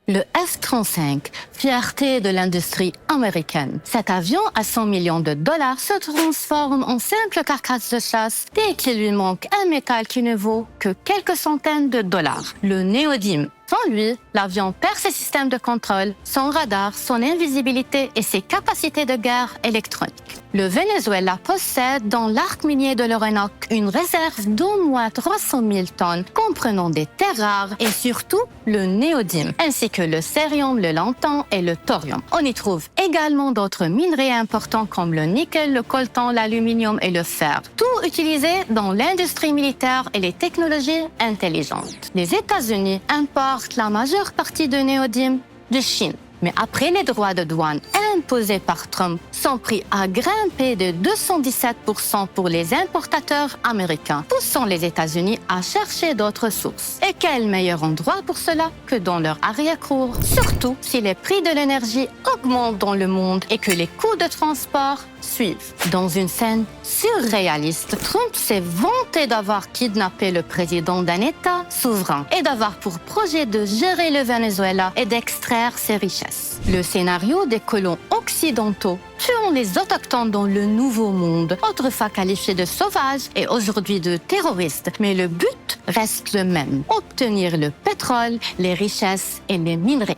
Le F-35, fierté de l'industrie américaine. Cet avion à 100 millions de dollars se transforme en simple carcasse de chasse dès qu'il lui manque un métal qui ne vaut que quelques centaines de dollars. Le néodyme. Sans lui, l'avion perd ses systèmes de contrôle, son radar, son invisibilité et ses capacités de guerre électronique. Le Venezuela possède dans l'arc minier de l'Orénoque une réserve d'au moins 300 000 tonnes, comprenant des terres rares et surtout le néodyme, ainsi que le cérium, le lanthan et le thorium. On y trouve également d'autres minerais importants comme le nickel, le coltan, l'aluminium et le fer, tout utilisé dans l'industrie militaire et les technologies intelligentes. Les États-Unis importent la majeure partie de néodyme de Chine. Mais après les droits de douane imposés par Trump, son prix a grimpé de 217% pour les importateurs américains, poussant les États-Unis à chercher d'autres sources. Et quel meilleur endroit pour cela que dans leur arrière-cour, surtout si les prix de l'énergie augmentent dans le monde et que les coûts de transport suivent. Dans une scène surréaliste, Trump s'est vanté d'avoir kidnappé le président d'un État souverain et d'avoir pour projet de gérer le Venezuela et d'extraire ses richesses. Le scénario des colons occidentaux tuant les autochtones dans le Nouveau Monde, autrefois qualifiés de sauvages et aujourd'hui de terroristes. Mais le but reste le même, obtenir le pétrole, les richesses et les minerais.